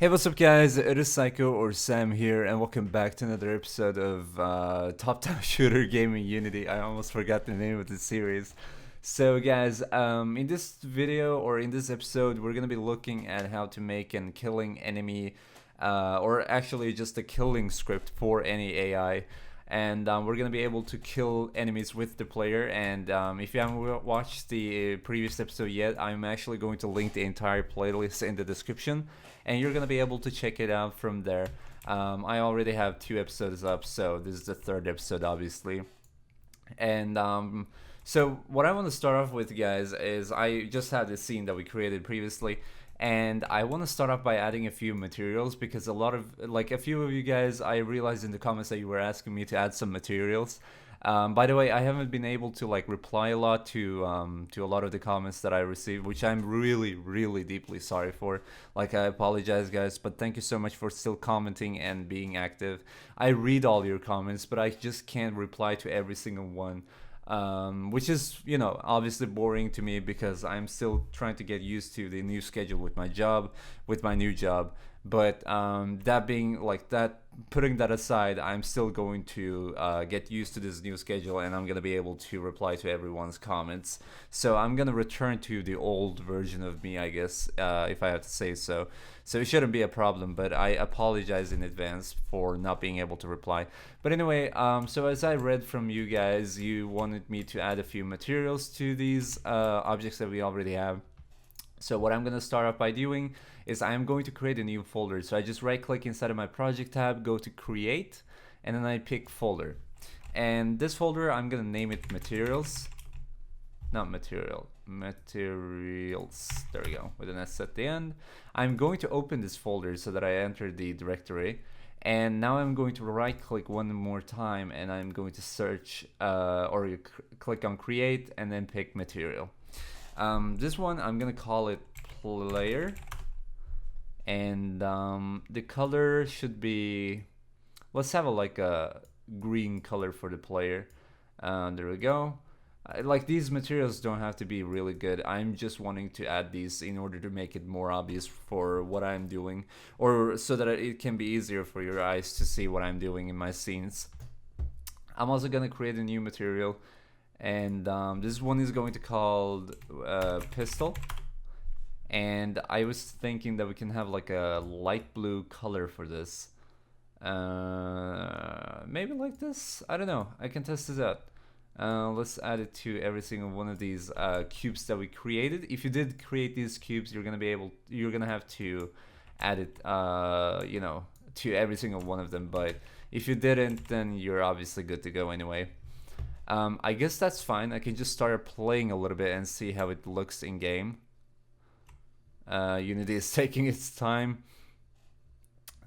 Hey, what's up, guys? It is Psycho or Sam here, and welcome back to another episode of top-down shooter game in Unity. I almost forgot the name of the series. So, guys, in this video or in this episode, we're gonna be looking at how to make an killing enemy, or actually just a killing script for any AI. And we're gonna be able to kill enemies with the player. And if you haven't watched the previous episode yet, I'm actually going to link the entire playlist in the description, and you're gonna be able to check it out from there. I already have 2 episodes up, so this is the 3rd episode, obviously. And so what I want to start off with, guys, is I just had this scene that we created previously, and I want to start off by adding a few materials, because a few of you guys, I realized in the comments that you were asking me to add some materials. By the way, I haven't been able to reply a lot to a lot of the comments that I received, which I'm really deeply sorry for. I apologize, guys, but thank you so much for still commenting and being active. I read all your comments, but I just can't reply to every single one. Which is, obviously boring to me, because I'm still trying to get used to the new schedule with my new job. But putting that aside, I'm still going to get used to this new schedule, and I'm gonna be able to reply to everyone's comments. So I'm gonna return to the old version of me, I guess, if I have to say so. So it shouldn't be a problem, but I apologize in advance for not being able to reply. But anyway, so as I read from you guys, you wanted me to add a few materials to these objects that we already have. So what I'm going to start off by doing is I'm going to create a new folder. So I just right click inside of my project tab, go to create, and then I pick folder. And this folder, I'm going to name it materials. Not material, materials. There we go, with an S at the end. I'm going to open this folder so that I enter the directory. And now I'm going to right click one more time, and I'm going to search or click on create and then pick material. This one, I'm gonna call it player, and the color should be, let's have a green color for the player. There we go. These materials don't have to be really good. I'm just wanting to add these in order to make it more obvious for what I'm doing, or so that it can be easier for your eyes to see what I'm doing in my scenes. I'm also gonna create a new material, and this one is going to be called pistol. And I was thinking that we can have a light blue color for this. Maybe like this? I don't know. I can test this out. Let's add it to every single one of these cubes that we created. If you did create these cubes, you're gonna have to add it, to every single one of them. But if you didn't, then you're obviously good to go anyway. I guess that's fine. I can just start playing a little bit and see how it looks in game. Unity is taking its time.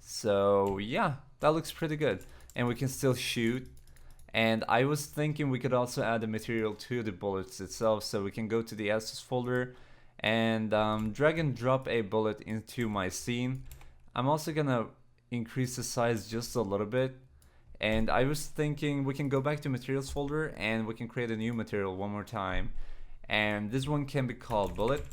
So yeah, that looks pretty good. And we can still shoot. And I was thinking we could also add the material to the bullets itself. So we can go to the assets folder and drag and drop a bullet into my scene. I'm also gonna increase the size just a little bit. And I was thinking we can go back to materials folder and we can create a new material one more time. And this one can be called bullet.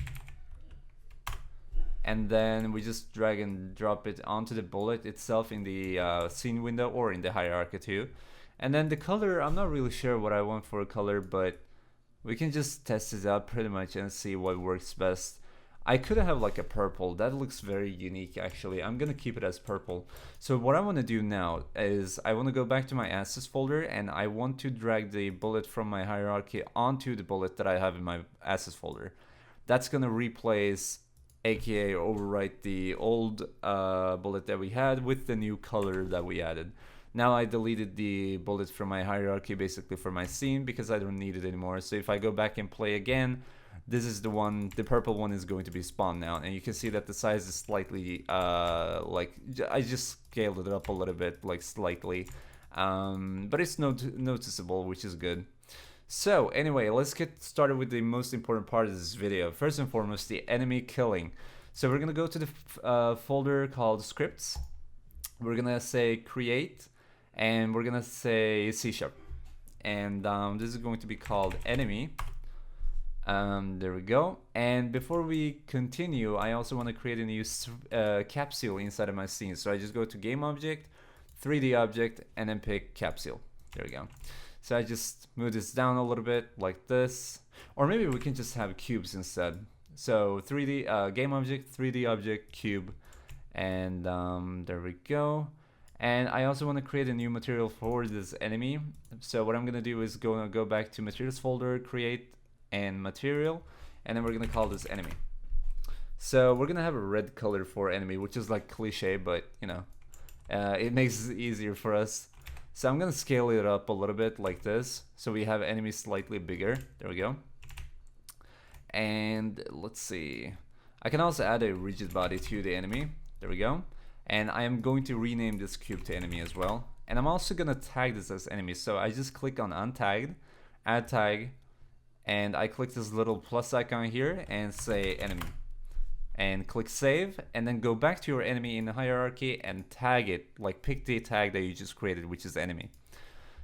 And then we just drag and drop it onto the bullet itself in the scene window or in the hierarchy too. And then the color, I'm not really sure what I want for a color, but we can just test it out pretty much and see what works best. I could have a purple. That looks very unique, actually. I'm gonna keep it as purple. So what I want to do now is I want to go back to my assets folder, and I want to drag the bullet from my hierarchy onto the bullet that I have in my assets folder. That's gonna replace, aka overwrite, the old bullet that we had with the new color that we added. Now I deleted the bullet from my hierarchy, basically for my scene, because I don't need it anymore. So if I go back and play again, this is the one, the purple one is going to be spawned now, and you can see that the size is slightly, I just scaled it up a little bit, slightly, but it's noticeable, which is good. So anyway, let's get started with the most important part of this video. First and foremost, the enemy killing. So we're gonna go to the folder called scripts. We're gonna say create, and we're gonna say C#. And this is going to be called enemy. There we go. And before we continue, I also want to create a new capsule inside of my scene. So I just go to game object, 3D object, and then pick capsule. There we go. So I just move this down a little bit like this, or maybe we can just have cubes instead. So 3D game object, 3D object, cube, and there we go. And I also want to create a new material for this enemy. So what I'm gonna do is go back to materials folder, create and material, and then we're gonna call this enemy. So we're gonna have a red color for enemy, which is like cliche, but you know, it makes it easier for us. So I'm gonna scale it up a little bit like this, so we have enemy slightly bigger. There we go. And let's see, I can also add a rigid body to the enemy. There we go. And I am going to rename this cube to enemy as well. And I'm also gonna tag this as enemy. So I just click on untagged, add tag, and I click this little plus icon here and say enemy. And click save, and then go back to your enemy in the hierarchy and tag it, like pick the tag that you just created, which is enemy.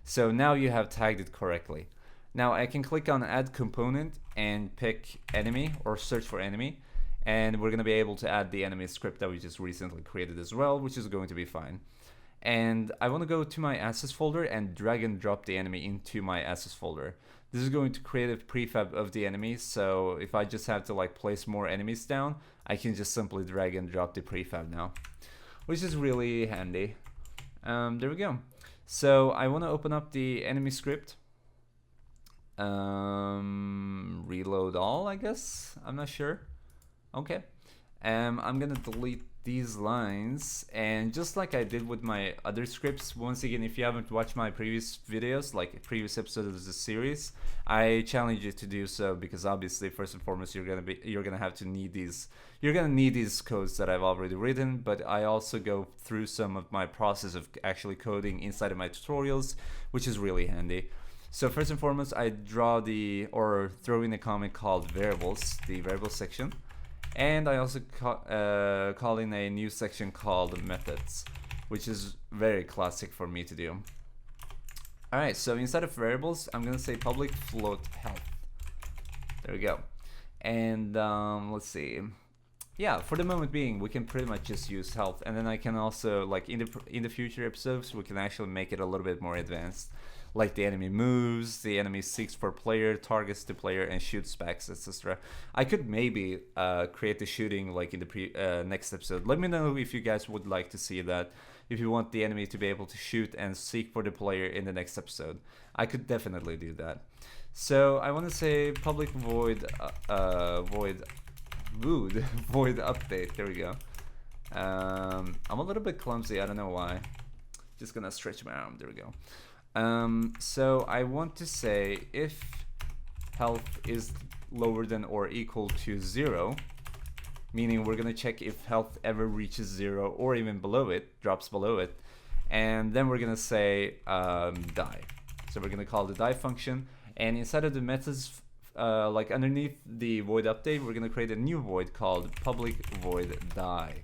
So now you have tagged it correctly. Now I can click on add component and pick enemy or search for enemy, and we're gonna be able to add the enemy script that we just recently created as well, which is going to be fine. And I want to go to my assets folder and drag and drop the enemy into my assets folder. This is going to create a prefab of the enemy, so if I just have to like place more enemies down, I can just simply drag and drop the prefab now, which is really handy. There we go. So I want to open up the enemy script. Reload all, I guess. I'm not sure. Okay. I'm gonna delete these lines, and just like I did with my other scripts, once again, if you haven't watched my previous videos, like previous episodes of this series, I challenge you to do so, because obviously first and foremost you're gonna need these codes that I've already written, but I also go through some of my process of actually coding inside of my tutorials, which is really handy. So first and foremost, I throw in a comment called variables, the variables section. And I also call in a new section called methods, which is very classic for me to do. Alright, so inside of variables, I'm gonna say public float health. There we go. And let's see. Yeah, for the moment being, we can pretty much just use health, and then I can also, like in the future episodes, we can actually make it a little bit more advanced. Like the enemy moves, the enemy seeks for player, targets the player, and shoots back, etc. I could maybe create the shooting like in the next episode. Let me know if you guys would like to see that. If you want the enemy to be able to shoot and seek for the player in the next episode, I could definitely do that. So I want to say public void void update. There we go. I'm a little bit clumsy. I don't know why. Just gonna stretch my arm. There we go. So I want to say if health is lower than or equal to 0, meaning we're gonna check if health ever reaches 0 or even below it, drops below it, and then we're gonna say die. So we're gonna call the die function, and inside of the methods, like underneath the void update, we're gonna create a new void called public void die.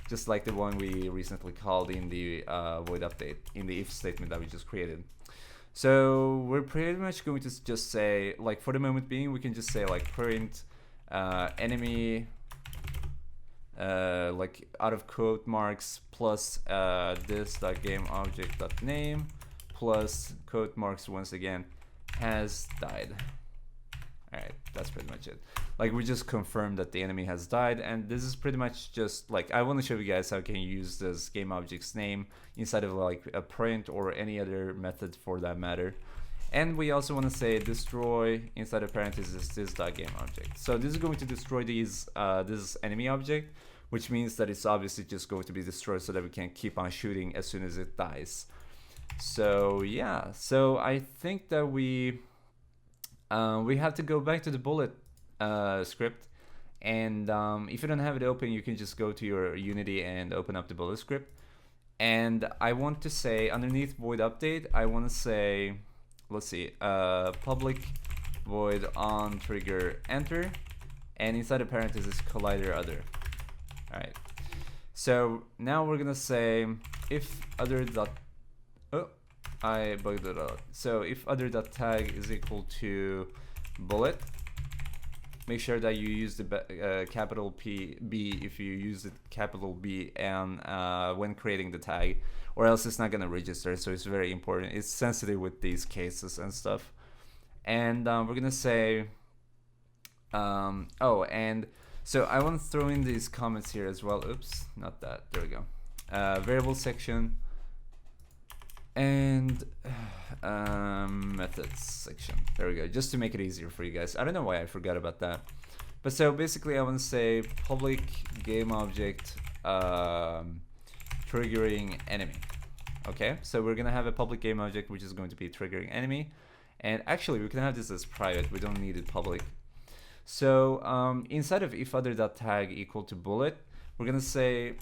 Just like the one we recently called in the void update, in the if statement that we just created. So we're pretty much going to just say, like for the moment being, we can just say like print enemy, like out of quote marks plus this.gameObject.name plus quote marks once again has died. Alright, that's pretty much it. Like we just confirmed that the enemy has died, and this is pretty much just like I want to show you guys how you can use this game object's name inside of like a print or any other method for that matter. And we also want to say destroy inside of parentheses this.gameObject. So this is going to destroy this enemy object, which means that it's obviously just going to be destroyed so that we can keep on shooting as soon as it dies. So yeah, so I think that we have to go back to the bullet script, and if you don't have it open, you can just go to your Unity and open up the bullet script. And I want to say underneath void update, I want to say, let's see, public void on trigger enter, and inside the parentheses collider other. Alright, so now we're gonna say if other dot, oh, I bugged it out. So if other dot tag is equal to bullet, make sure that you use the capital B if you use the capital B and when creating the tag, or else it's not gonna register. So it's very important. It's sensitive with these cases and stuff. And we're gonna say oh, and so I want to throw in these comments here as well. Oops, not that. There we go. Variable section and methods section. There we go. Just to make it easier for you guys. I don't know why I forgot about that. But so basically I want to say public game object triggering enemy. Okay, so we're gonna have a public game object which is going to be triggering enemy. And actually we can have this as private. We don't need it public. So inside of if other.tag equal to bullet, we're gonna say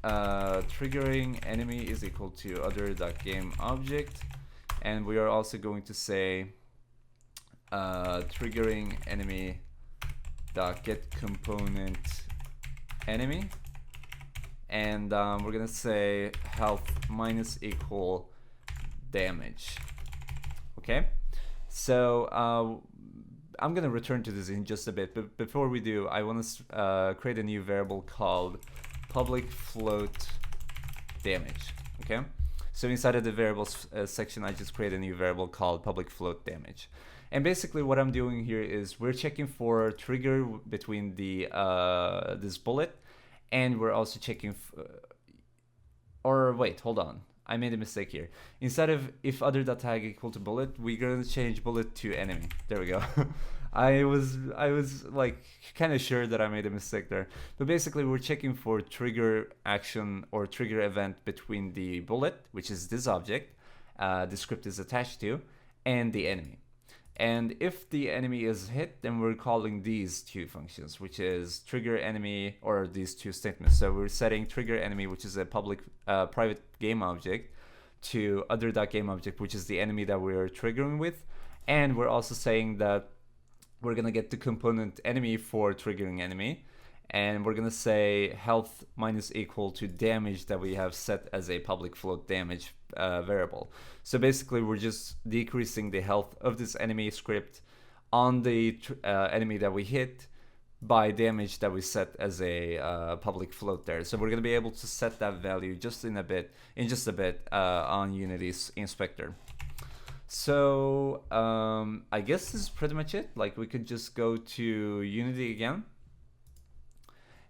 triggering enemy is equal to other.game object, and we are also going to say triggering enemy dot get component enemy, and we're gonna say health minus equal damage. Okay, so I'm gonna return to this in just a bit, but before we do, I want to create a new variable called public float damage. Okay, so inside of the variables section, I just create a new variable called public float damage. And basically what I'm doing here is we're checking for trigger between the this bullet, and we're also checking or wait, hold on, I made a mistake here. Instead of if other.tag equal to bullet, we're gonna change bullet to enemy. There we go. I was like kind of sure that I made a mistake there. But basically we're checking for trigger action or trigger event between the bullet, which is this object the script is attached to, and the enemy. And if the enemy is hit, then we're calling these two functions, which is trigger enemy, or these two statements. So we're setting trigger enemy, which is a public private game object, to other.game object, which is the enemy that we're triggering with. And we're also saying that we're gonna get the component enemy for triggering enemy, and we're gonna say health minus equal to damage that we have set as a public float damage variable. So basically we're just decreasing the health of this enemy script on the enemy that we hit by damage that we set as a public float there. So we're gonna be able to set that value just in just a bit on Unity's inspector. So I guess this is pretty much it. Like, we could just go to Unity again,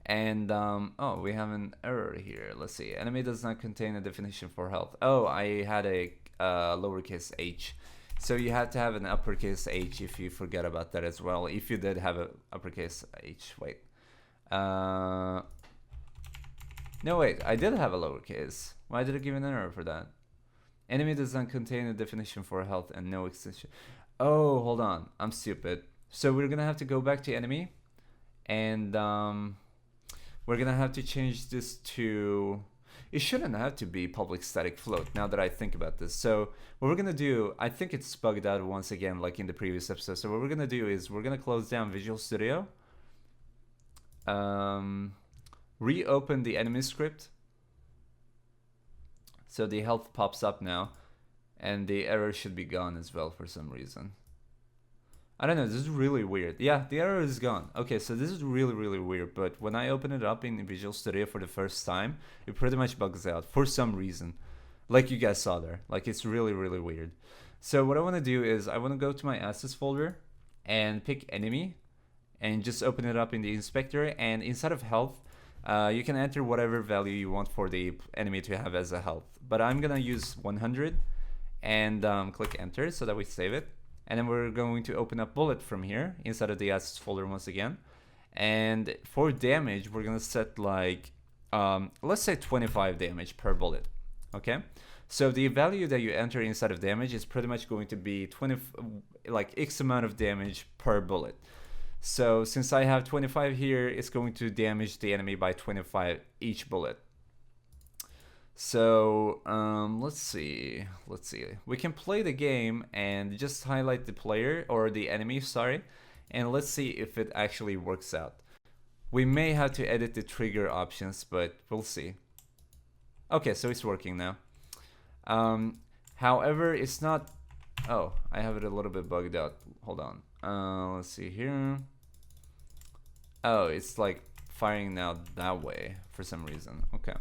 and oh, we have an error here. Let's see. Enemy does not contain a definition for health. Oh, I had a lowercase h. So you had to have an uppercase h if you forget about that as well. If you did have a uppercase h, wait. No, wait, I did have a lowercase. Why did it give an error for that? Enemy does not contain a definition for health and no extension. Oh, hold on, I'm stupid. So we're gonna have to go back to enemy, and we're gonna have to change this to, it shouldn't have to be public static float now that I think about this. So what we're gonna do, I think it's bugged out once again like in the previous episode. So what we're gonna do is we're gonna close down Visual Studio, reopen the enemy script. So the health pops up now, and the error should be gone as well for some reason. I don't know, this is really weird. Yeah, the error is gone. Okay, so this is really, really weird, but when I open it up in Visual Studio for the first time, it pretty much bugs out for some reason. Like you guys saw there. Like, it's really, really weird. So what I want to do is I want to go to my assets folder and pick enemy, and just open it up in the inspector, and inside of health, you can enter whatever value you want for the enemy to have as a health. But I'm gonna use 100 and click enter so that we save it. And then we're going to open up bullet from here inside of the assets folder once again. And for damage, we're gonna set like, let's say 25 damage per bullet. Okay, so the value that you enter inside of damage is pretty much going to be like X amount of damage per bullet. So since I have 25 here, it's going to damage the enemy by 25 each bullet. So let's see. We can play the game and just highlight the player, or the enemy, sorry, and let's see if it actually works out. We may have to edit the trigger options, but we'll see. Okay, so it's working now. However, it's not. Oh, I have it a little bit bugged out. Hold on. Let's see here. Oh, it's like firing now that way for some reason. Okay.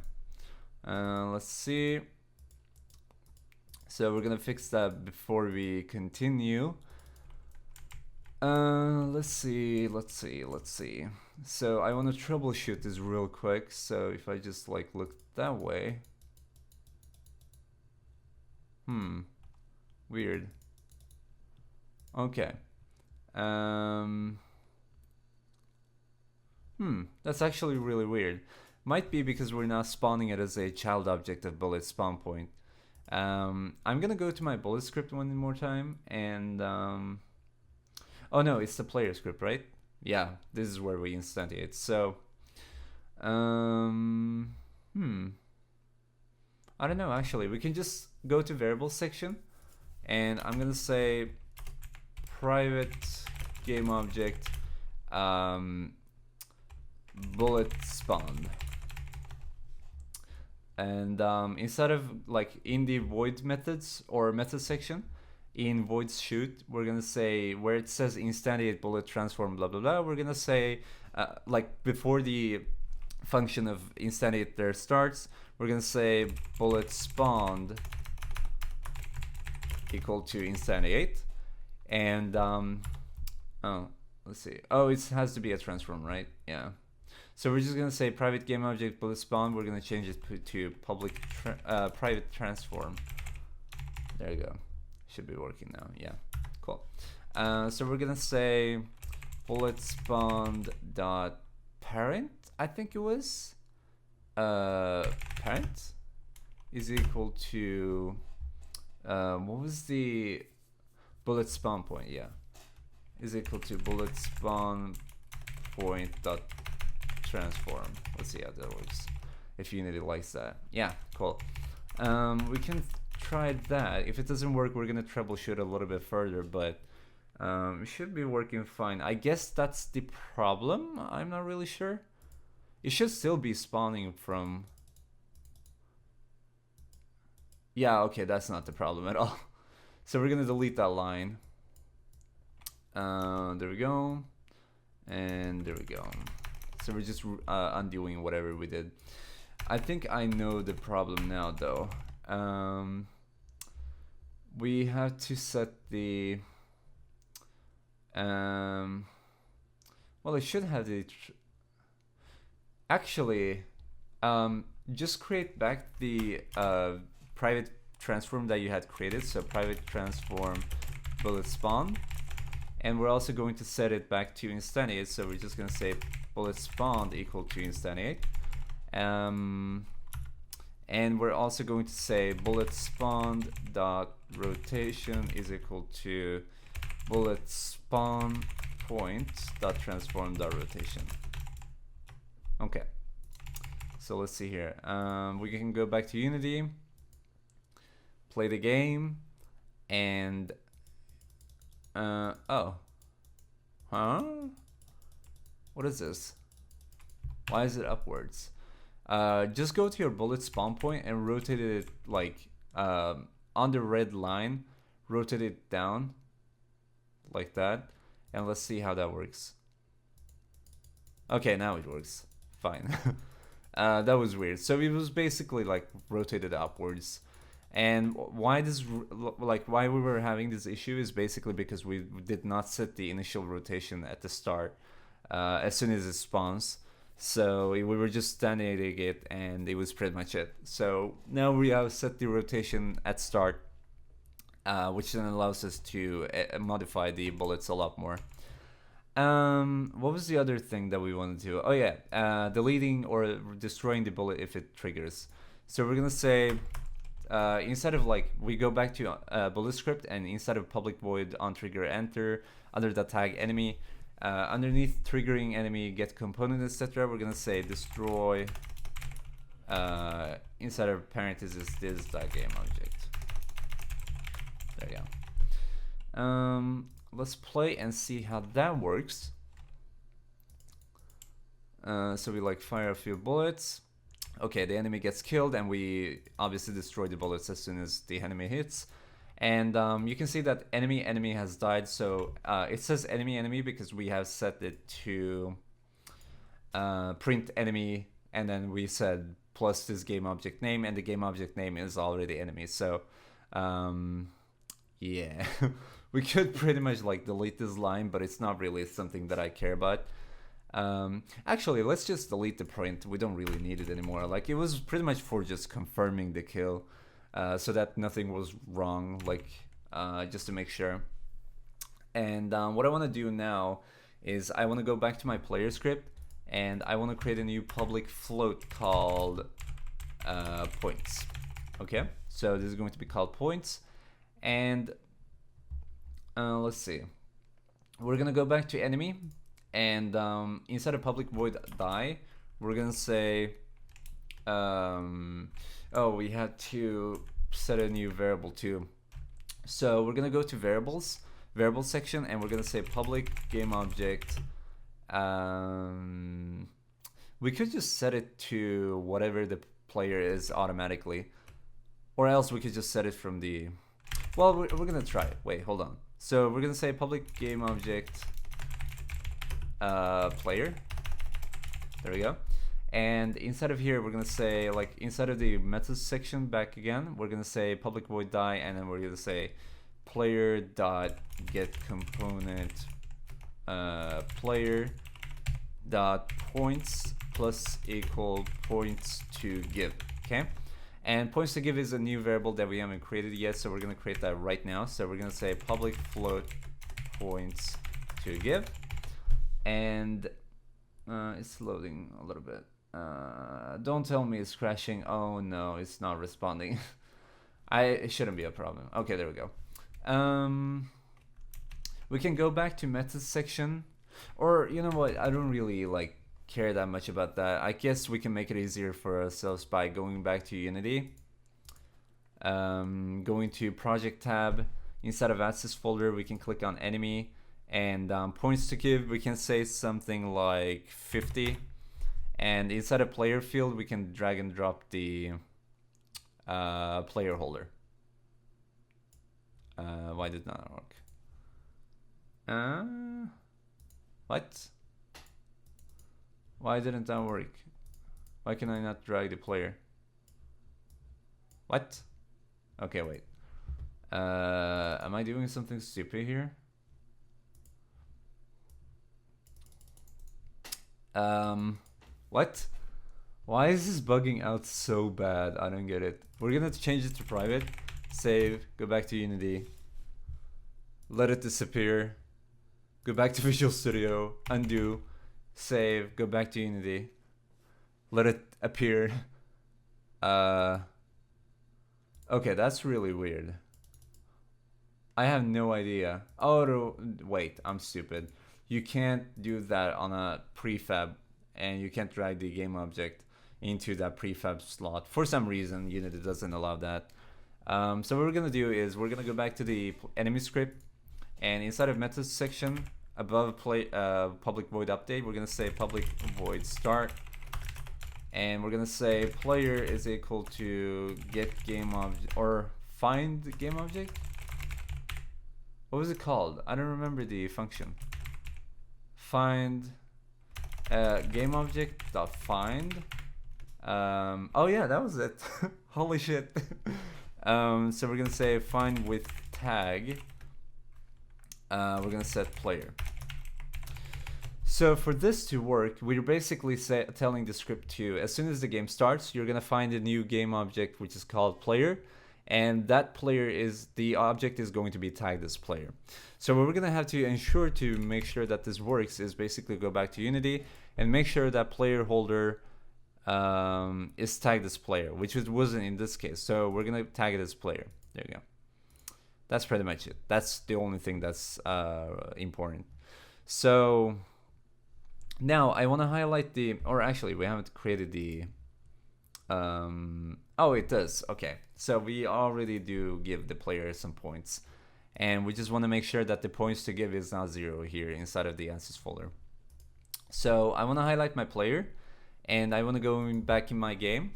Let's see. So we're gonna fix that before we continue. Let's see. So I want to troubleshoot this real quick. So if I just like look that way. Weird. Okay. That's actually really weird. Might be because we're now spawning it as a child object of bullet spawn point. I'm gonna go to my bullet script one more time and oh no, it's the player script, right? Yeah, this is where we instantiate. So I don't know, actually. We can just go to variables section and I'm gonna say private game object bullet spawn. And instead of like in the void methods or method section, in void shoot, we're gonna say where it says instantiate bullet transform blah blah blah, we're gonna say like before the function of instantiate there starts, we're gonna say bullet spawned equal to instantiate. And oh, let's see, oh, it has to be a transform, right? Yeah. So we're just gonna say private game object bullet spawn. We're gonna change it to public private transform. There you go. Should be working now. Yeah, cool. So we're gonna say bullet spawned dot parent. I think it was parent is equal to what was the bullet spawn point? Yeah, is equal to bullet spawn point dot transform. Let's see how that works. If Unity likes that. Yeah, cool. We can try that. If it doesn't work, we're gonna troubleshoot a little bit further, but it should be working fine. I guess that's the problem. I'm not really sure. It should still be spawning from... Yeah, okay, that's not the problem at all. So we're gonna delete that line. There we go. And there we go. So we're just undoing whatever we did. I think I know the problem now, though. We have to set the... well, it should have the... Actually, just create back the private transform that you had created. So private transform bullet spawn. And we're also going to set it back to instantiate. So we're just going to say bullet spawned equal to instantiate. And we're also going to say bullet spawned dot rotation is equal to bullet spawn point dot transform dot rotation. Okay. So let's see here. We can go back to Unity, play the game, and oh. Huh? What is this? Why is it upwards? Just go to your bullet spawn point and rotate it like on the red line, rotate it down like that, and let's see how that works. Okay, now it works. Fine. That was weird. So it was basically like rotated upwards. And why this, like why we were having this issue is basically because we did not set the initial rotation at the start as soon as it spawns. So we were just standing it and it was pretty much it. So now we have set the rotation at start, which then allows us to modify the bullets a lot more. What was the other thing that we wanted to do? Oh yeah, deleting or destroying the bullet if it triggers. So we're gonna say instead of like, we go back to bullet script, and instead of public void on trigger enter under the tag enemy, underneath triggering enemy get component etc, we're gonna say destroy inside of parentheses this game object. There you go. Let's play and see how that works. So we like fire a few bullets. Okay, the enemy gets killed, and we obviously destroy the bullets as soon as the enemy hits. And you can see that enemy has died. So it says enemy because we have set it to print enemy, and then we said plus this game object name, and the game object name is already enemy. So yeah, we could pretty much like delete this line, but it's not really something that I care about. Actually, let's just delete the print. We don't really need it anymore. Like, it was pretty much for just confirming the kill, so that nothing was wrong, like just to make sure. And what I want to do now is I want to go back to my player script, and I want to create a new public float called points. Okay, so this is going to be called points, and let's see. We're gonna go back to enemy, and inside of public void die, we're gonna say, oh, we had to set a new variable too. So we're gonna go to variables section, and we're gonna say public game object. We could just set it to whatever the player is automatically, or else we could just set it from the, well, we're gonna try it. Wait, hold on. So we're gonna say public game object player. There we go. And inside of here, we're gonna say, like, inside of the methods section back again, we're gonna say public void die, and then we're gonna say player dot get component player dot points plus equal points to give. Okay, and points to give is a new variable that we haven't created yet, so we're gonna create that right now. So we're gonna say public float points to give, and it's loading a little bit. Don't tell me it's crashing. Oh no, it's not responding. It shouldn't be a problem. Okay, there we go. We can go back to methods section, or you know what, I don't really like care that much about that. I guess we can make it easier for ourselves by going back to Unity, going to project tab. Inside of access folder, we can click on enemy, and points to give, we can say something like 50, and inside a player field we can drag and drop the player holder. Why did not work? What? Why didn't that work? Why can I not drag the player? What? Okay, wait. Am I doing something stupid here? What? Why is this bugging out so bad? I don't get it. We're gonna change it to private. Save, go back to Unity, let it disappear, go back to Visual Studio, undo, save, go back to Unity, let it appear. Okay, that's really weird. I have no idea. Oh, wait, I'm stupid. You can't do that on a prefab, and you can't drag the game object into that prefab slot. For some reason, Unity doesn't allow that. So what we're gonna do is we're gonna go back to the enemy script, and inside of methods section above public void update, we're gonna say public void start, and we're gonna say player is equal to get game object, or find game object. What was it called? I don't remember the function. Find game object dot find. Oh yeah, that was it. Holy shit. So we're gonna say find with tag. We're gonna set player. So for this to work, we're basically telling the script to, as soon as the game starts, you're gonna find a new game object which is called player, and that player is, the object is going to be tagged as player. So what we're gonna have to ensure to make sure that this works is basically go back to Unity and make sure that player holder is tagged as player, which it wasn't in this case. So we're gonna tag it as player. There you go. That's pretty much it. That's the only thing that's important. So now I want to highlight the, or actually we haven't created the, oh, it does. Okay, so we already do give the player some points, and we just want to make sure that the points to give is not 0 here inside of the answers folder. So I want to highlight my player, and I want to go back in my game,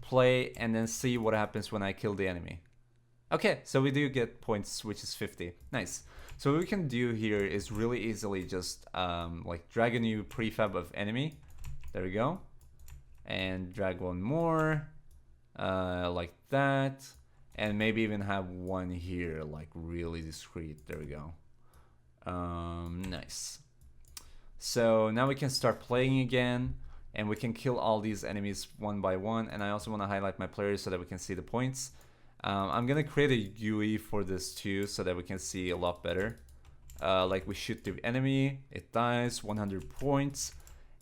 play, and then see what happens when I kill the enemy. Okay, so we do get points, which is 50. Nice. So what we can do here is really easily just like drag a new prefab of enemy, There we go. And drag one more, like that. And maybe even have one here, like really discreet. There we go. Nice. So now we can start playing again, and we can kill all these enemies one by one. And I also want to highlight my players so that we can see the points. I'm gonna create a GUI for this too, so that we can see a lot better. Like we shoot the enemy, it dies, 100 points,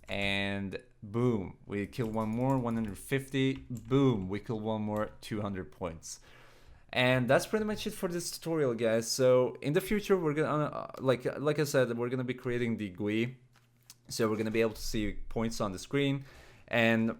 and boom, we kill one more, 150. Boom, we kill one more, 200 points. And that's pretty much it for this tutorial, guys. So in the future, we're gonna like I said, we're gonna be creating the GUI, so we're gonna be able to see points on the screen. And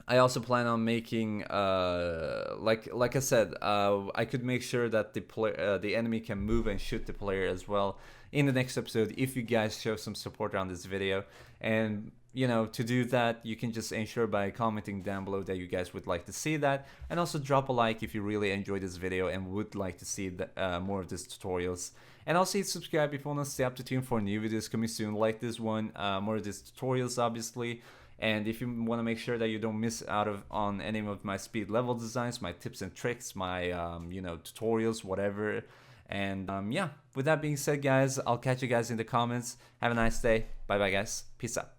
I also plan on making like I said, I could make sure that the enemy can move and shoot the player as well in the next episode if you guys show some support on this video. And you know, to do that, you can just ensure by commenting down below that you guys would like to see that, and also drop a like if you really enjoyed this video and would like to see more of these tutorials. And also hit subscribe if you want to stay up to tune for new videos coming soon like this one, more of these tutorials obviously. And if you want to make sure that you don't miss out on any of my speed level designs, my tips and tricks, my you know, tutorials, whatever. And yeah, with that being said, guys, I'll catch you guys in the comments. Have a nice day. Bye bye, guys. Peace out.